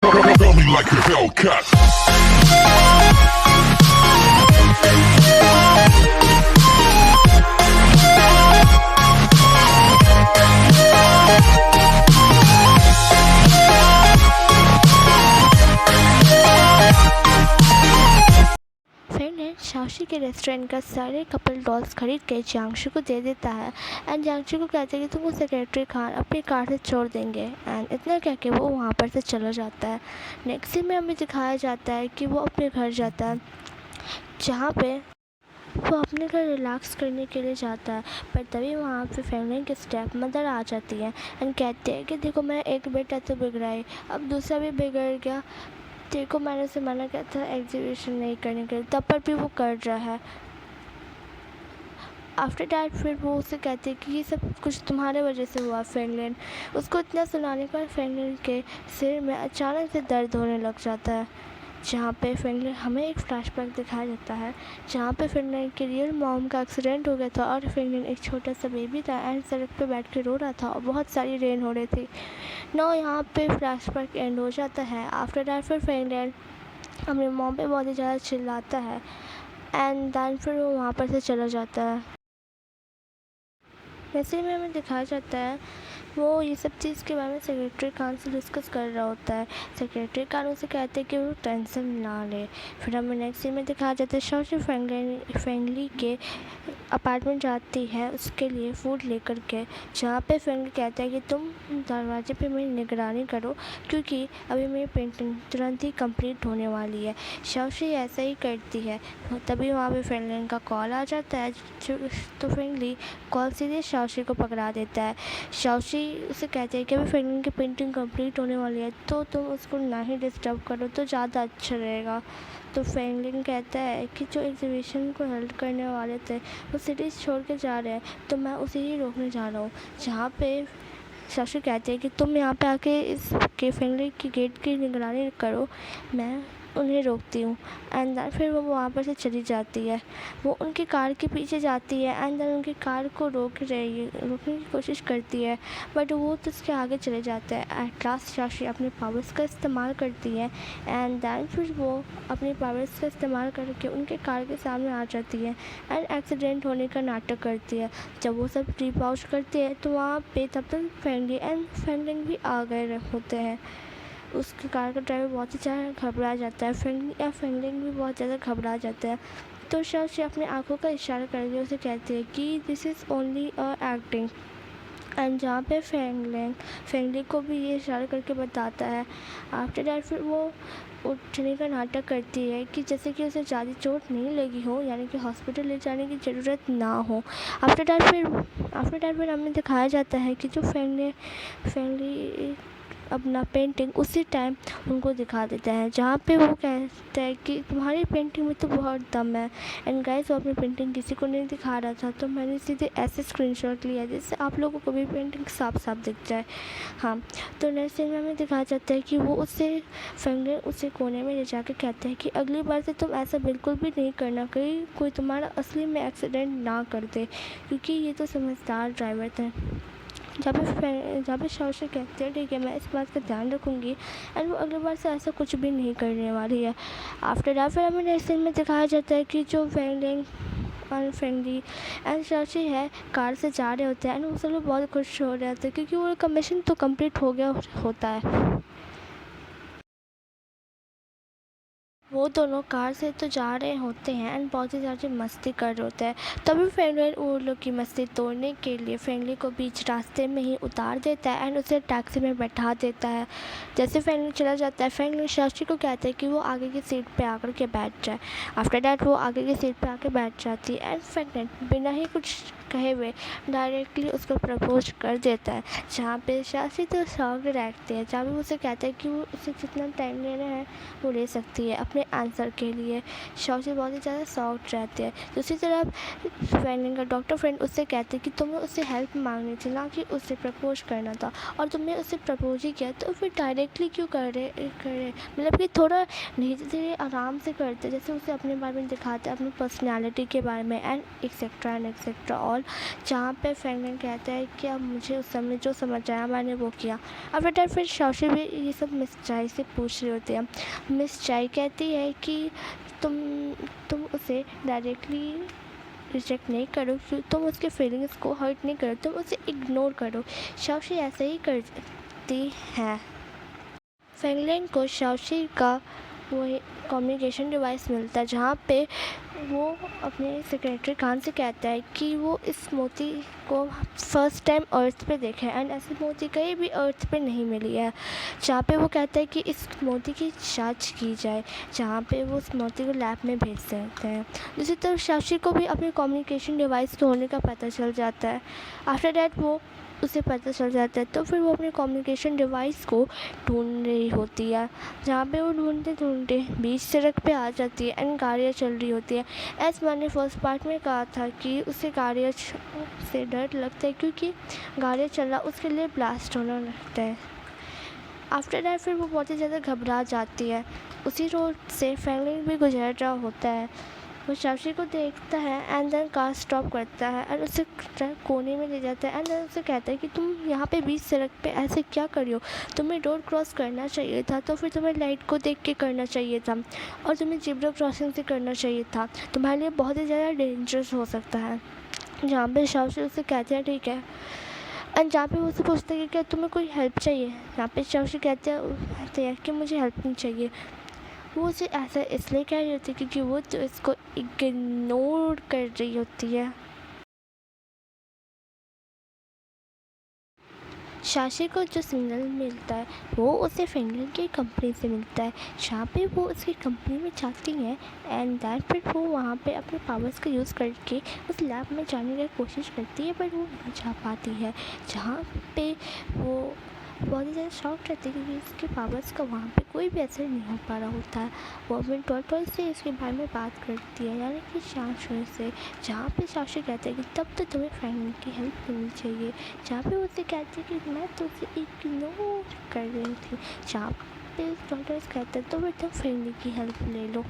Tell me like a Hellcat. Friend है शाओशी के restaurant का सारे कपल डॉल्स खरीद के जियांगशु को दे देता है एंड जियांगशु को कहते हैं कि तुम उस सेक्रेटरी खान अपनी कार से छोड़ देंगे एंड इतना कह के वो वहाँ पर से चला जाता है। नेक्स्ट सीन में हमें दिखाया जाता है कि वो अपने घर जाता है जहाँ पे वो अपने घर रिलैक्स करने के लिए जाता है, पर तभी वहाँ पे फैमिली की स्टेप मदर आ जाती है एंड कहते हैं कि देखो मेरा एक बेटा तो बिगड़ा ही, अब दूसरा भी बिगड़ गया। तेरे को मैंने उसे मना किया था एग्जीबिशन नहीं करने के लिए, तब पर भी वो कर रहा है। आफ्टर डैट फिर वो उसे कहते हैं कि ये सब कुछ तुम्हारे वजह से हुआ फ्रेंकलिन। उसको इतना सुनाने पर फ्रेंकलिन के सिर में अचानक से दर्द होने लग जाता है, जहाँ पे फ्रेंकलिन हमें एक फ्लैशबैक दिखाया जाता है जहाँ पे फ्रेंकलिन के रियल मॉम का एक्सीडेंट हो गया था और फ्रेंकलिन एक छोटा सा बेबी था एंड सड़क पे बैठ के रो रहा था और बहुत सारी रेन हो रही थी। नो यहाँ पे फ्लैशबैक एंड हो जाता है। आफ्टर डैट फिर फ्रेंकलिन अपनी मॉम पे बहुत ही ज़्यादा चिल्लाता है एंड दैन फिर वो वहाँ पर से चला जाता है। वैसे में हमें दिखाया जाता है वो ये सब चीज़ के बारे में सेक्रेटरी खान से डिस्कस कर रहा होता है। सेक्रेटरी खान उसे कहते हैं कि वो टेंशन ना ले। फिर हमें नेक्स्ट सीन में दिखाया जाता है शाओशी फैंगली के अपार्टमेंट जाती है उसके लिए फ़ूड लेकर के, जहाँ पे फैंगली कहता है कि तुम दरवाजे पे मेरी निगरानी करो क्योंकि अभी मेरी पेंटिंग तुरंत ही कंप्लीट होने वाली है। शाओशी ऐसा ही करती है। तभी वहाँ पे फैंगली का कॉल आ जाता है तो फैंगली कॉल सीधे शाओशी को पकड़ा देता है। शाओशी उसे कहते हैं कि अभी फ्रेंकलिन की पेंटिंग कंप्लीट होने वाली है तो तुम उसको ना ही डिस्टर्ब करो तो ज़्यादा अच्छा रहेगा। तो फ्रेंकलिन कहता है कि जो एग्जीबिशन को हेल्प करने वाले थे वो सिटीज़ छोड़ के जा रहे हैं तो मैं उसे ही रोकने जा रहा हूँ। जहाँ पे शाओशी कहते हैं कि तुम यहाँ पे आके इस के फ्रेंकलिन की गेट की निगरानी करो, मैं उन्हें रोकती हूँ। एंड देन फिर वो वहाँ पर से चली जाती है। वो उनकी कार के पीछे जाती है एंड देन उनकी कार को रोकने की कोशिश करती है, बट वो तो उसके आगे चले जाते हैं। एट लास्ट शाओशी अपने पावर्स का इस्तेमाल करती है एंड देन फिर वो अपने पावर्स का इस्तेमाल करके उनके कार के सामने आ जाती है एंड एक्सीडेंट होने का नाटक करती है। जब वो सब रिपाउच करती है तो वहाँ पे तब तक फैंगली एंड फैंगलिन भी आ गए होते हैं। उसकी कार का ड्राइवर बहुत ही ज़्यादा घबरा जाता है, फैंगलिन भी बहुत ज़्यादा घबरा जाता है। तो शाओशी अपने आंखों का इशारा करके उसे कहती है कि this is only a acting and जहाँ पे फैंगली को भी ये इशारा करके बताता है। आफ्टर डैट फिर वो उठने का नाटक करती है कि जैसे कि उसे ज़्यादा चोट नहीं लगी हो, यानी कि हॉस्पिटल ले जाने की ज़रूरत ना हो। आफ्टर डैट फिर हमें दिखाया जाता है कि जो फैंगली अपना पेंटिंग उसी टाइम उनको दिखा देता है, जहाँ पे वो कहता है कि तुम्हारी पेंटिंग में तो बहुत दम है। एंड गाइस वो अपनी पेंटिंग किसी को नहीं दिखा रहा था तो मैंने सीधे ऐसे स्क्रीनशॉट लिया जिससे आप लोगों को भी पेंटिंग साफ साफ दिख जाए। हाँ, तो नेक्स्ट सीन में हमें दिखाया जाता है कि वो उसे कोने में ले जाकर कहते हैं कि अगली बार से तुम ऐसा बिल्कुल भी नहीं करना, कहीं कोई तुम्हारा असली में एक्सीडेंट ना कर दे, क्योंकि ये तो समझदार ड्राइवर थे। जहाँ पे शाओशी कहते हैं ठीक है मैं इस बात का ध्यान रखूँगी एंड वो अगली बार से ऐसा कुछ भी नहीं करने वाली है। आफ्टर डैट फिर हमें नेक्स्ट सीन में दिखाया जाता है कि जो फैंगली एंड शाओशी है कार से जा रहे होते हैं एंड वो सब लोग बहुत खुश हो रहे होते हैं क्योंकि वो का मिशन तो कंप्लीट हो गया होता है। वो दोनों कार से तो जा रहे होते हैं एंड बहुत ही ज़्यादा मस्ती कर रहे होते हैं। तभी फैंगलिन उन लोग की मस्ती तोड़ने के लिए फैंगली को बीच रास्ते में ही उतार देता है एंड उसे टैक्सी में बैठा देता है। जैसे फैंगलिन चला जाता है फैंगलिन शाओशी को कहता है कि वो आगे की सीट पे आकर के बैठ जाए। आफ्टर डैट वो आगे की सीट पे आके बैठ जाती है एंड फैंगलिन बिना ही कुछ कहे हुए डायरेक्टली उसको प्रपोज कर देता है, जहाँ पे शाओशी तो शॉक्ड रहती है। जहाँ पे उसे कहता है कि वो उसे जितना टाइम लेना है वो ले सकती है अपने आंसर के लिए। शाओशी बहुत ही ज़्यादा शॉक्ड रहती है। दूसरी तरफ फैंगलिन का डॉक्टर फ्रेंड उससे कहते हैं कि तुम्हें उससे हेल्प मांगनी थी, ना कि उससे प्रपोज करना था, और तुमने उससे प्रपोज ही किया तो फिर डायरेक्टली क्यों कर रहे मतलब कि थोड़ा धीरे धीरे आराम से करते, जैसे उसे अपने बारे में दिखाते अपनी पर्सनैलिटी के बारे में एंड एक्सेट्रा ऑल। कॉल, जहाँ पे फ्रैंकलिन कहता है कि अब मुझे उस समय जो समझ आया मैंने वो किया। आफ्टर दैट फिर शाओशी भी ये सब मिस चाई से पूछ रही होती है। मिस चाई कहती है कि तुम तुम उसे डायरेक्टली रिजेक्ट नहीं करो, तुम उसके फीलिंग्स को हर्ट नहीं करो, तुम उसे इग्नोर करो। शाओशी ऐसे ही करती है। फ्रैंकलिन को शाओशी का वो कम्युनिकेशन डिवाइस मिलता है, जहाँ पे वो अपने सेक्रेटरी खान से कहता है कि वो इस मोती को फर्स्ट टाइम अर्थ पे देखा है एंड ऐसी मोती कहीं भी अर्थ पे नहीं मिली है। जहाँ पे वो कहता है कि इस मोती की जांच की जाए, जहाँ पे वो उस मोती को लैब में भेज देते हैं। दूसरी तरफ शाओशी को भी अपने कम्युनिकेशन डिवाइस के होने का पता चल जाता है। आफ्टर डैट वो उसे पता चल जाता है, तो फिर वो अपने कम्युनिकेशन डिवाइस को ढूंढ रही होती है, जहाँ पे वो ढूंढते ढूंढते बीच सड़क पे आ जाती है एंड गाड़ियाँ चल रही होती है। ऐसे मैंने फर्स्ट पार्ट में कहा था कि उसे गाड़ियाँ से डर लगता है, क्योंकि गाड़ियाँ चलना उसके लिए ब्लास्ट होना लगता है। आफ्टर दैट फिर वो बहुत ही ज़्यादा घबरा जाती है। उसी रोड से फ्रैंकलिन भी गुजर रहा होता है। वो शाओशी को देखता है एंड देन कार स्टॉप करता है एंड उसे कोने में ले जाता है एंड देन उसे कहता है कि तुम यहाँ पे बीच सड़क पे ऐसे क्या कर रही हो, तुम्हें रोड क्रॉस करना चाहिए था, तो फिर तुम्हें लाइट को देख के करना चाहिए था और तुम्हें ज़ेब्रा क्रॉसिंग से करना चाहिए था, तुम्हारे लिए बहुत ही ज़्यादा डेंजरस हो सकता है। जहाँ पे शाओशी उसे कहते हैं ठीक है, एंड जहाँ पे वो उसे पूछते हैं कि क्या तुम्हें कोई हेल्प चाहिए। यहाँ पे शाओशी कहते हैं कि मुझे हेल्प नहीं चाहिए। वो उसे ऐसा इसलिए कह रही होती है क्योंकि वो तो इसको इग्नोर कर रही होती है। शाशी को जो सिग्नल मिलता है वो उसे फ्रैंकलिन की कंपनी से मिलता है, जहाँ पे वो उसकी कंपनी में जाती हैं एंड दैन फिर वो वहाँ पे अपने पावर्स का यूज़ करके उस लैब में जाने की कोशिश करती है, पर वो नहीं जा पाती है। जहाँ पे वो बहुत ही ज़्यादा शॉक रहती है क्योंकि इसके पावर्स का वहाँ पे कोई भी असर नहीं हो पा रहा होता है। वो अपने टॉय से इसके बारे में बात करती है, यानी कि शाओशी से, जहाँ पे शाओशी कहते हैं कि तब तो तुम्हें फ्रैंकलिन की हेल्प लेनी चाहिए। जहाँ पे उसे कहती है कि मैं तो उसे इग्नोर कर रही थी, जहाँ पे टॉयस कहते हैं तो फिर तुम फ्रैंकलिन की हेल्प ले लो।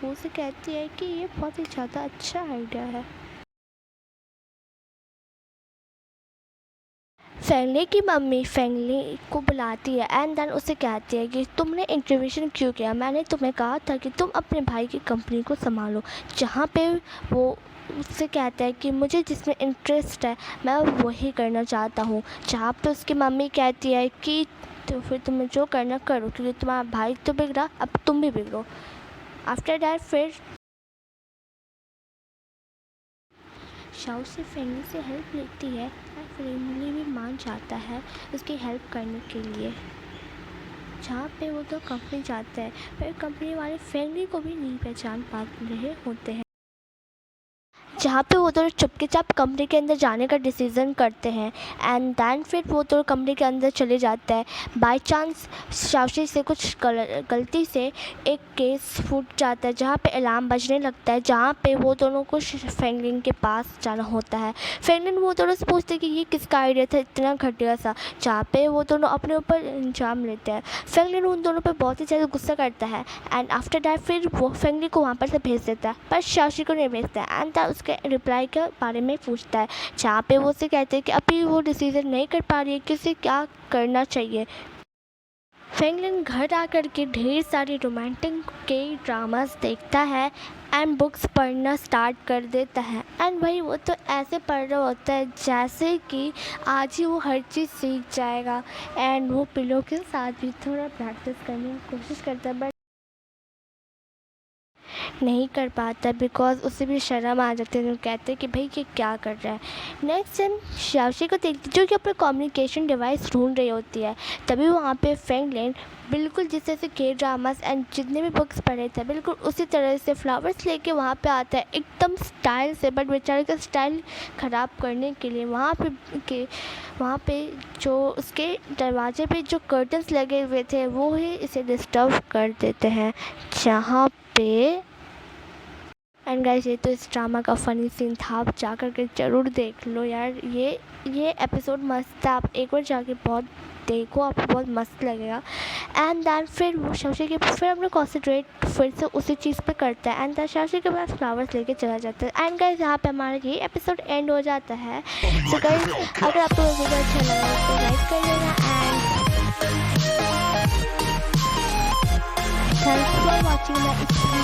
वो उसे कहती है कि ये बहुत ही ज़्यादा अच्छा आइडिया है। फ्रैंकलिन की मम्मी फ्रैंकलिन को बुलाती है एंड देन उसे कहती है कि तुमने इंटरवेंशन क्यों किया, मैंने तुम्हें कहा था कि तुम अपने भाई की कंपनी को संभालो। जहाँ पे वो उससे कहता है कि मुझे जिसमें इंटरेस्ट है मैं वही करना चाहता हूँ। जहाँ पे उसकी मम्मी कहती है कि तो फिर तुम्हें जो करना करो, क्योंकि तुम्हारा भाई तो बिगड़ा, अब तुम भी बिगड़ो। आफ्टर दैट फिर शाओशी फ्रैंकलिन से हेल्प लेती है और फ्रैंकलिन भी मान जाता है उसकी हेल्प करने के लिए। जहाँ पे वो तो कंपनी जाता है, पर कंपनी वाले फ्रैंकलिन को भी नहीं पहचान पा रहे होते हैं। जहाँ पे वो दोनों चुपके चाप कंपनी के अंदर जाने का डिसीज़न करते हैं एंड दैन फिर वो दोनों कंपनी के अंदर चले जाता है। बाय चांस शाओशी से कुछ गलती से एक केस फूट जाता है, जहाँ पे अलार्म बजने लगता है, जहाँ पे वो दोनों को फ्रैंकलिन के पास जाना होता है। फ्रैंकलिन वो दोनों से पूछते हैं कि ये किसका आइडिया था इतना घटिया सा, जहाँ पे वो दोनों अपने ऊपर इंजाम लेते हैं। फ्रैंकलिन उन दोनों पर बहुत ही ज़्यादा गुस्सा करता है एंड आफ्टर दैट फिर वो फ्रैंकलिन को वहाँ पर से भेज देता है, पर शाओशी को नहीं भेजता है एंड उसके रिप्लाई के बारे में पूछता है, जहाँ पे वो उसे कहते हैं कि अभी वो डिसीजन नहीं कर पा रही है कि उसे क्या करना चाहिए। फ्रैंकलिन घर आकर के ढेर सारे रोमांटिक के ड्रामास देखता है एंड बुक्स पढ़ना स्टार्ट कर देता है एंड भाई वो तो ऐसे पढ़ रहा होता है जैसे कि आज ही वो हर चीज़ सीख जाएगा एंड वो पिलो के साथ भी थोड़ा प्रैक्टिस करने की कोशिश करता है, बट नहीं कर पाता बिकॉज उसे भी शर्म आ जाती है। तो कहते हैं कि भाई ये क्या कर रहा है। नेक्स्ट टाइम शाओशी को देखती जो कि अपने कम्युनिकेशन डिवाइस ढूंढ रही होती है, तभी वहाँ पे फ्रैंकलिन बिल्कुल जिस तरह से के ड्रामास एंड जितने भी बुक्स पढ़े थे बिल्कुल उसी तरह से फ्लावर्स लेके वहाँ पे आता है एकदम स्टाइल से, बट बेचारे का स्टाइल ख़राब करने के लिए वहाँ पे जो उसके दरवाजे पे जो कर्टन्स लगे हुए थे वो ही इसे डिस्टर्ब कर देते हैं। जहाँ पे एंड गाइस ये तो इस ड्रामा का फ़नी सीन था, आप जा कर के ज़रूर देख लो यार। ये एपिसोड मस्त था, आप एक बार जाके बहुत देखो, आपको बहुत मस्त लगेगा। एंड दैन फिर वो शशि के फिर हम लोग कॉन्सेंट्रेट फिर से उसी चीज़ पे करते हैं एंड दैन शशि के पास फ्लावर्स लेके चला जाता है। एंड गाइस यहाँ पे हमारा ये एपिसोड एंड हो जाता है। सो गाइस अगर आपको वीडियो अच्छा लगा तो लाइक कर देना and thanks for watching my